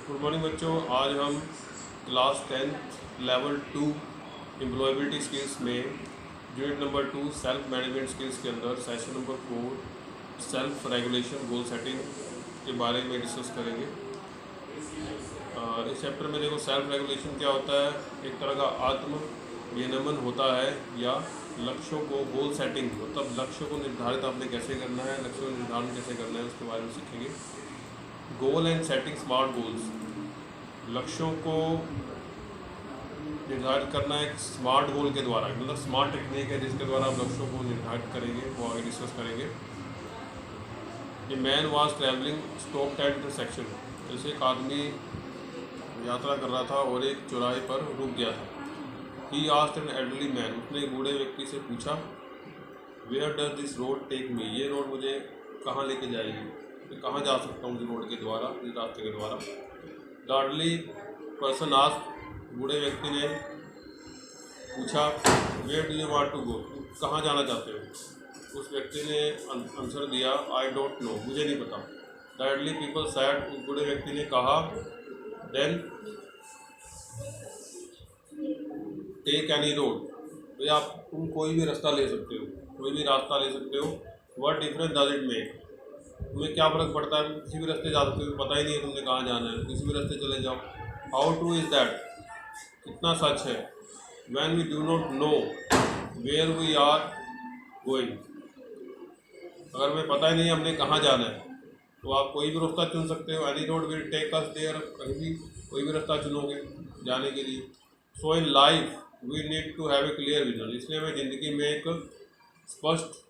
Good morning बच्चों। आज हम class 10th level 2 employability skills में unit number 2 self management skills के अंदर session number 4 self regulation goal setting के बारे में डिस्कस करेंगे। इस चैप्टर में देखो, सेल्फ रेगुलेशन क्या होता है। एक तरह का आत्म विनियमन होता है या लक्ष्यों को गोल सेटिंग, मतलब लक्ष्यों को निर्धारित आपने कैसे करना है, लक्ष्यों का निर्धारण कैसे करना है, उसके बारे में सीखेंगे। Goal and setting smart goals, लक्ष्यों को निर्धारित करना एक स्मार्ट गोल के द्वारा, मतलब स्मार्ट टेक्निक है जिसके द्वारा आप लक्ष्यों को निर्धारित करेंगे, वो आगे डिस्कस करेंगे। A man was travelling stopped at intersection, जैसे एक आदमी यात्रा कर रहा था और एक चौराहे पर रुक गया था। He asked an elderly man, उसने एक बूढ़े व्यक्ति से पूछा, where does this road take me, ये रोड मुझे कहाँ लेके जाएगी, मैं कहाँ जा सकता हूँ इस रोड के द्वारा, इस रास्ते के द्वारा। द एल्डरली पर्सन आस्क्ड, बूढ़े व्यक्ति ने पूछा, where do you want to go, कहाँ जाना चाहते हो। उस व्यक्ति ने आंसर दिया, आई डोंट नो, मुझे नहीं पता। द एल्डरली पीपल सैड, उस बूढ़े व्यक्ति ने कहा, देन टेक एनी रोड, भाई आप तुम कोई भी रास्ता ले सकते हो, कोई भी रास्ता ले सकते हो। What difference does it make, तुम्हें क्या फ़र्क पड़ता है, किसी भी रास्ते जा सकते हो, पता ही नहीं है तुमने कहाँ जाना है, किसी भी रास्ते चले जाओ। हाउ ट्रू इज़ दैट, कितना सच है। When we do not know where we are going, अगर हमें पता ही नहीं हमने कहाँ जाना है तो आप कोई भी रास्ता चुन सकते हो। Any road will take us there, कहीं भी कोई भी रास्ता चुनोगे जाने के लिए। So in life we need to have a clear vision, इसलिए हमें ज़िंदगी में एक स्पष्ट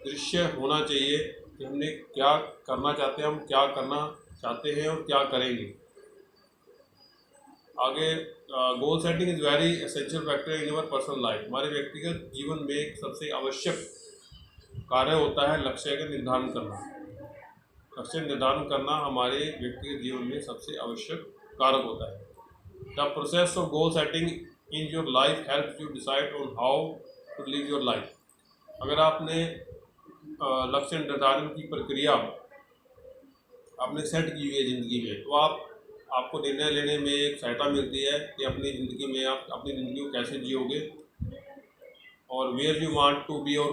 दृश्य होना चाहिए कि हमने क्या करना चाहते हैं, हम क्या करना चाहते हैं और क्या करेंगे आगे। Goal setting is very essential factor in our personal life, हमारे व्यक्तिगत जीवन में एक सबसे आवश्यक कार्य होता है लक्ष्य का निर्धारण करना। लक्ष्य निर्धारण करना हमारे व्यक्तिगत जीवन में सबसे आवश्यक कारक होता है। The process of goal setting in your life help you decide on how to live your life, अगर आपने लक्ष्य निर्धारण की प्रक्रिया आपने सेट की हुई है ज़िंदगी में, तो आपको निर्णय लेने में एक सहायता मिलती है कि अपनी ज़िंदगी में आप अपनी ज़िंदगी को कैसे जियोगे और where you want to be, और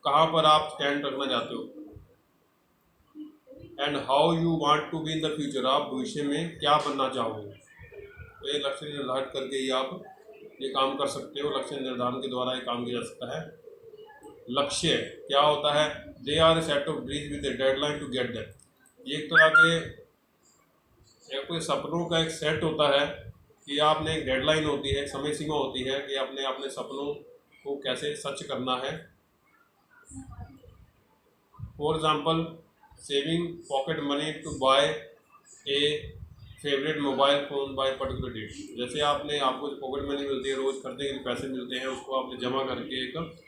कहाँ पर आप स्टैंड रखना चाहते हो, and how you want to be in the future, आप भविष्य में क्या बनना चाहोगे। तो ये लक्ष्य निर्धारित करके ही आप ये काम कर सकते हो, लक्ष्य निर्धारण के द्वारा ये काम किया जा सकता है। लक्ष्य क्या होता है, they are a set of dreams with a deadline to get that, ये एक तरह के कोई सपनों का एक सेट होता है कि आपने एक डेडलाइन होती है, समय सीमा होती है कि आपने अपने सपनों को कैसे सच करना है। For example, saving pocket money to buy a favourite mobile phone by particular date, जैसे आपको जो पॉकेट मनी मिलती है, रोज़ खर्चे के पैसे मिलते हैं, उसको आपने जमा करके एक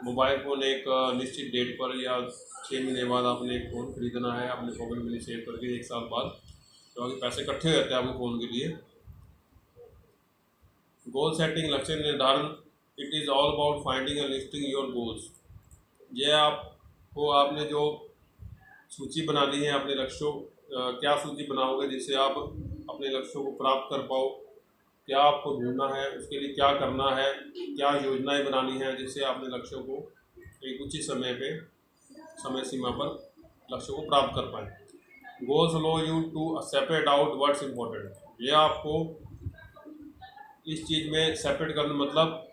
मोबाइल फ़ोन एक निश्चित डेट पर या 6 महीने बाद आपने एक फ़ोन खरीदना है, आपने पॉकेट मनी सेव करके 1 साल बाद, तो आगे पैसे इकट्ठे हो जाते हैं आपको फ़ोन के लिए। गोल सेटिंग, लक्ष्य निर्धारण, it is all about finding and listing your goals, ये आपने जो सूची बनानी है अपने लक्ष्यों, क्या सूची बनाओगे जिससे आप अपने लक्ष्यों को प्राप्त कर पाओ, क्या आपको ढूंढना है, उसके लिए क्या करना है, क्या योजनाएं बनानी है जिससे अपने लक्ष्यों को एक उचित समय सीमा पर लक्ष्यों को प्राप्त कर पाएँ। Goals allow you to separate out what's important, यह आपको इस चीज़ में सेपरेट करना, मतलब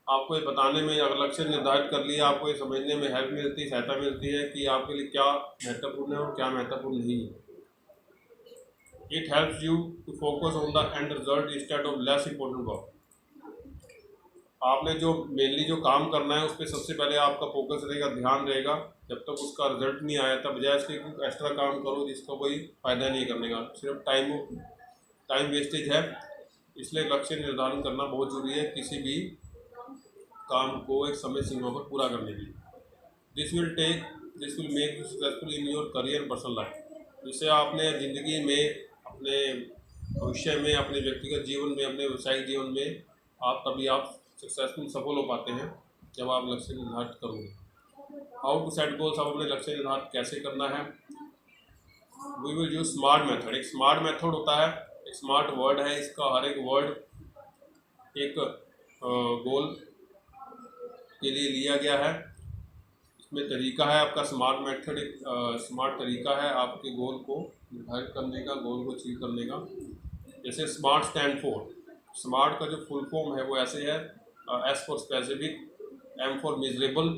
आपको ये बताने में, अगर लक्ष्य निर्धारित कर लिया, आपको ये समझने में हेल्प मिलती है, सहायता मिलती है कि आपके लिए क्या महत्वपूर्ण है और क्या महत्वपूर्ण नहीं है। It helps you to focus on the end result instead of less important work, आपने जो मेनली जो काम करना है उस पर सबसे पहले आपका फोकस रहेगा, ध्यान रहेगा, जब तक उसका रिजल्ट नहीं आया तब बजाय इसके एक्स्ट्रा काम करो जिसका कोई फ़ायदा नहीं करने का, सिर्फ टाइम वेस्टेज है। इसलिए लक्ष्य निर्धारण करना बहुत ज़रूरी है किसी भी काम को एक समय सीमा पर पूरा करने के लिए। This will make you successful in your career and personal life, जिससे आपने ज़िंदगी में, अपने भविष्य में, अपने व्यक्तिगत जीवन में, अपने व्यावसायिक जीवन में आप सक्सेसफुल सफल हो पाते हैं जब आप लक्ष्य निर्धारित करोगे। हाउ टू सेट गोल्स, आप अपने लक्ष्य निर्धारित कैसे करना है। We will use smart method. एक स्मार्ट मेथड होता है, एक स्मार्ट वर्ड है, इसका हर एक वर्ड एक गोल के लिए लिया गया है। इसमें तरीका है आपका स्मार्ट मेथड, एक स्मार्ट तरीका है आपके गोल को निर्धारित करने का, गोल को अचीव करने का। जैसे स्मार्ट स्टैंड फॉर, स्मार्ट का जो फुल फॉर्म है वो ऐसे है, S for specific, M for measurable,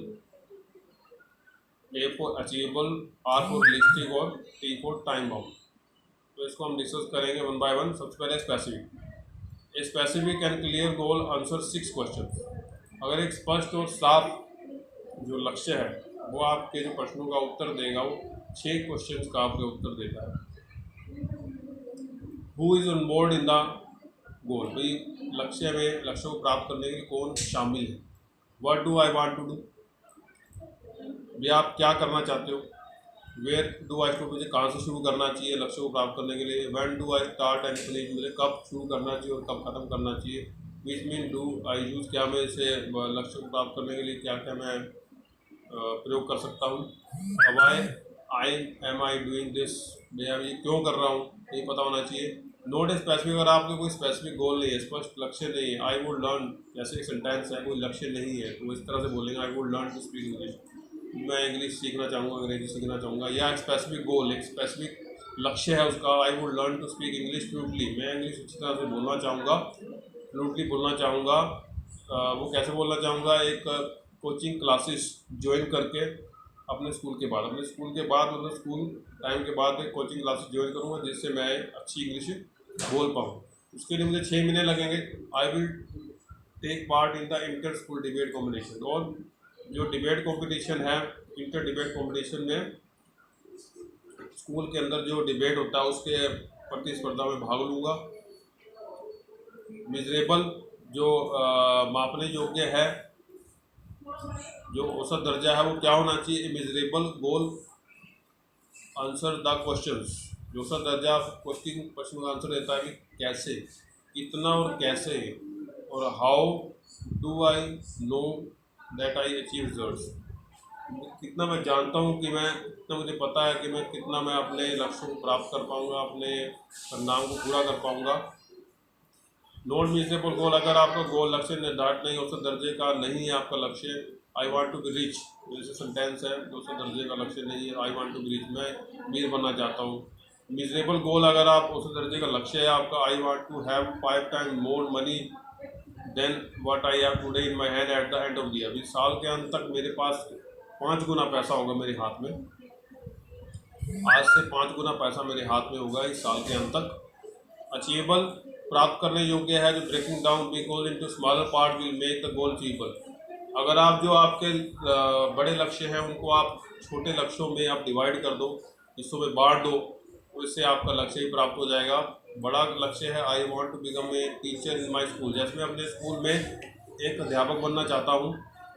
A for achievable, R for realistic और टी फॉर टाइम बाउंड। तो इसको हम डिस्कस करेंगे वन बाय वन। सबसे पहले specific. A specific and clear goal answer 6 question. अगर एक स्पष्ट और साफ जो लक्ष्य है वो आपके जो प्रश्नों का उत्तर देगा, वो 6 क्वेश्चन का आपके उत्तर देता है। Who is on board in the goal, भाई लक्ष्य को प्राप्त करने के लिए कौन शामिल है। What do I want to do, भी आप क्या करना चाहते हो। वेयर डू आई स्टार्ट, मुझे कहाँ से शुरू करना चाहिए लक्ष्य को प्राप्त करने के लिए। When do I start and finish, मुझे कब शुरू करना चाहिए और कब खत्म करना चाहिए। Which mean do I use, क्या मैं इसे लक्ष्य को प्राप्त करने के लिए क्या क्या मैं प्रयोग कर सकता हूँ। अब I am I doing this, भैया ये क्यों कर रहा हूँ, ये पता होना चाहिए। नोट स्पेसिफिक, अगर आपके कोई स्पेसिफिक गोल नहीं है, स्पष्ट लक्ष्य नहीं है। आई वुड लर्न, जैसे एक सेंटेंस है, कोई लक्ष्य नहीं है तो इस तरह से बोलेंगे I would learn to speak English, मैं इंग्लिश सीखना चाहूँगा, अंग्रेजी सीखना चाहूँगा। या एक स्पेसिफिक गोल, एक स्पेसिफिक लक्ष्य है उसका, I would learn to speak English fluently, मैं इंग्लिश अच्छी तरह से बोलना चाहूँगा, फ्लूटली बोलना चाहूँगा। वो कैसे बोलना चाहूँगा, एक कोचिंग क्लासेस ज्वाइन करके अपने स्कूल के बाद मतलब स्कूल टाइम के बाद एक कोचिंग क्लासेस ज्वाइन करूँगा, जिससे मैं अच्छी इंग्लिश बोल पाऊँ। उसके लिए मुझे 6 महीने लगेंगे। I will take part in the inter school debate competition, और जो डिबेट कंपटीशन है, इंटर डिबेट कंपटीशन में स्कूल के अंदर जो डिबेट होता है उसके प्रतिस्पर्धा में भाग लूँगा। मिजरेबल, जो मापने योग्य है, जो औसत दर्जा है वो क्या होना चाहिए। Miserable goal answer the questions, जो औसत दर्जा प्रश्न का आंसर देता है कि कैसे, कितना और कैसे, और how do I know that I achieve results, कितना मैं जानता हूँ कि मैं, कितना मुझे पता है कि मैं कितना मैं अपने लक्ष्यों को प्राप्त कर पाऊँगा, अपने परिणाम को पूरा कर पाऊँगा। नॉट मीजरेबल गोल, अगर आपका गोल लक्ष्य निर्धारित नहीं, औसत दर्जे का नहीं है आपका लक्ष्य। I want to be rich, जैसे सेंटेंस है, औसत दर्जे का लक्ष्य नहीं है, I want to be rich, मैं अमीर बनना चाहता हूँ। मिजरेबल गोल, अगर आप औसत दर्जे का लक्ष्य है आपका, I want to have 5 time more money than what I have today in my hand at the end of the year, इस साल के अंत तक मेरे पास 5 गुना पैसा होगा मेरे हाथ में, आज से 5 गुना पैसा मेरे हाथ में होगा इस साल के अंत तक। अचीवेबल, प्राप्त करने योग्य है, जो breaking down big goal into smaller part will make the goal achievable. अगर आप जो आपके बड़े लक्ष्य हैं उनको आप छोटे लक्ष्यों में आप डिवाइड कर दो, हिस्सों में बांट दो, तो इससे आपका लक्ष्य ही प्राप्त हो जाएगा। बड़ा लक्ष्य है, I want to become a teacher in my school, जैसे मैं अपने स्कूल में एक अध्यापक बनना चाहता हूँ,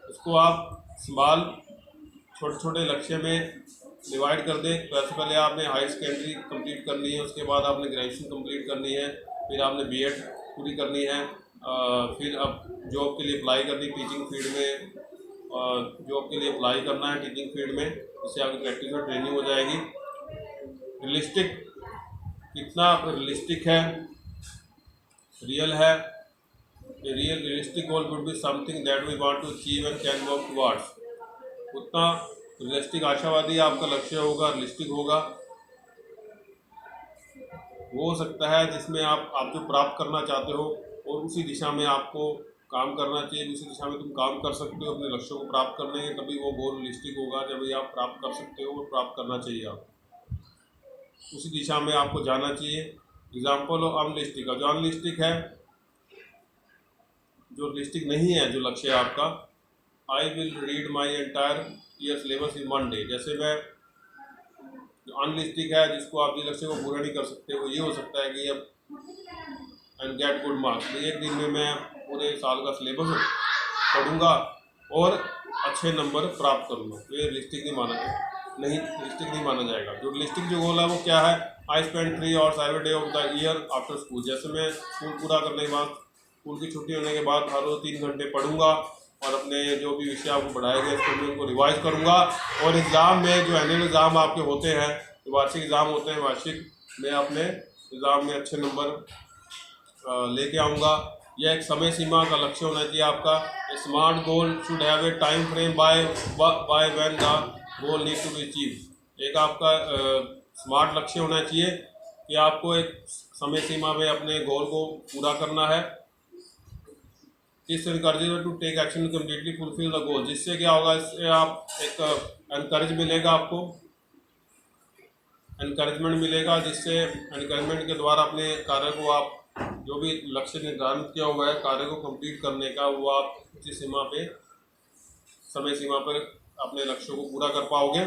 उसको आप स्मॉल छोटे छोटे लक्ष्य में डिवाइड कर दें। सबसे पहले आपने हाई सेकेंडरी कंप्लीट करनी है, उसके बाद आपने ग्रेजुएशन कंप्लीट करनी है, फिर आपने बीएड पूरी करनी है, फिर अब जॉब के लिए अप्लाई करनी टीचिंग फील्ड में, जॉब के लिए अप्लाई करना है टीचिंग फील्ड में, इससे आपकी प्रैक्टिस और ट्रेनिंग हो जाएगी। रियलिस्टिक, कितना रियलिस्टिक है, रियल है। Realistic goal would be something that we want to achieve and can work towards, उतना रियलिस्टिक आशावादी आपका लक्ष्य होगा, रियलिस्टिक होगा, वो हो सकता है जिसमें आप जो प्राप्त करना चाहते हो और उसी दिशा में आपको काम करना चाहिए, उसी दिशा में तुम काम कर सकते हो अपने लक्ष्यों को प्राप्त करने के, तभी वो गोल रियलिस्टिक होगा जब ये आप प्राप्त कर सकते हो और प्राप्त करना चाहिए आप, उसी दिशा में आपको जाना चाहिए। एग्जाम्पल ऑफ अनरियलिस्टिक का, जो अनरियलिस्टिक है, जो रियलिस्टिक नहीं है जो लक्ष्य है आपका, I will read my entire year syllabus in 1 day, जैसे मैं, जो अनरियलिस्टिक है जिसको आप जिस लक्ष्य को पूरा नहीं कर सकते, वो ये हो सकता है कि अब एंड गेट गुड मार्क्स, एक दिन में मैं पूरे साल का सिलेबस पढ़ूंगा और अच्छे नंबर प्राप्त करूंगा, तो ये रियलिस्टिक रियलिस्टिक नहीं माना जाएगा। जो रियलिस्टिक जो गोल है वो क्या है, I spend 3 hours every day of the year after school, जैसे मैं स्कूल पूरा करने के बाद, स्कूल की छुट्टी होने के बाद हर रोज़ 3 घंटे पढ़ूंगा और अपने जो भी विषय आपको पढ़ाए गए उसको मैं उनको रिवाइज करूंगा, और एग्ज़ाम में जो एनुअल एग्ज़ाम आपके होते हैं जो वार्षिक एग्ज़ाम होते हैं, वार्षिक में अपने एग्ज़ाम में अच्छे नंबर लेके आऊँगा। यह एक समय सीमा का लक्ष्य होना चाहिए आपका। Smart goal should have a time frame by when the goal need to be achieve. एक आपका स्मार्ट लक्ष्य होना चाहिए कि आपको एक समय सीमा में अपने गोल को पूरा करना है। इस encouragement to take action completely fulfil the goal. जिससे क्या होगा, इससे आप एक एनकरेज मिलेगा, आपको एनकरेजमेंट मिलेगा, जिससे एनकरेजमेंट के द्वारा अपने कार्य को आप जो भी लक्ष्य निर्धारित किया हुआ है कार्य को कंप्लीट करने का, वो आप उसी सीमा पे समय सीमा पर अपने लक्ष्यों को पूरा कर पाओगे।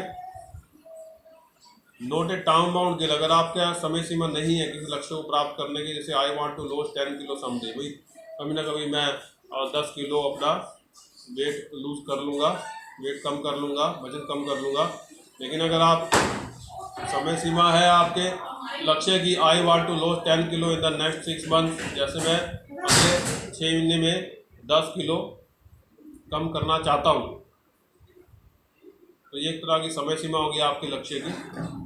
नोट ए टाइम बाउंड गोल। अगर आपका समय सीमा नहीं है किसी लक्ष्य को प्राप्त करने की, जैसे I want to loss 10 kilo someday, भाई कभी ना कभी मैं 10 किलो अपना वेट लूज कर लूँगा, वेट कम कर लूँगा, वजन कम कर लूँगा। लेकिन अगर आप समय सीमा है आपके लक्ष्य की, I want to loss 10 kilo in the next 6 month, जैसे मैं अगले 6 महीने में 10 किलो कम करना चाहता हूँ, तो ये एक तरह की समय सीमा होगी आपके लक्ष्य की।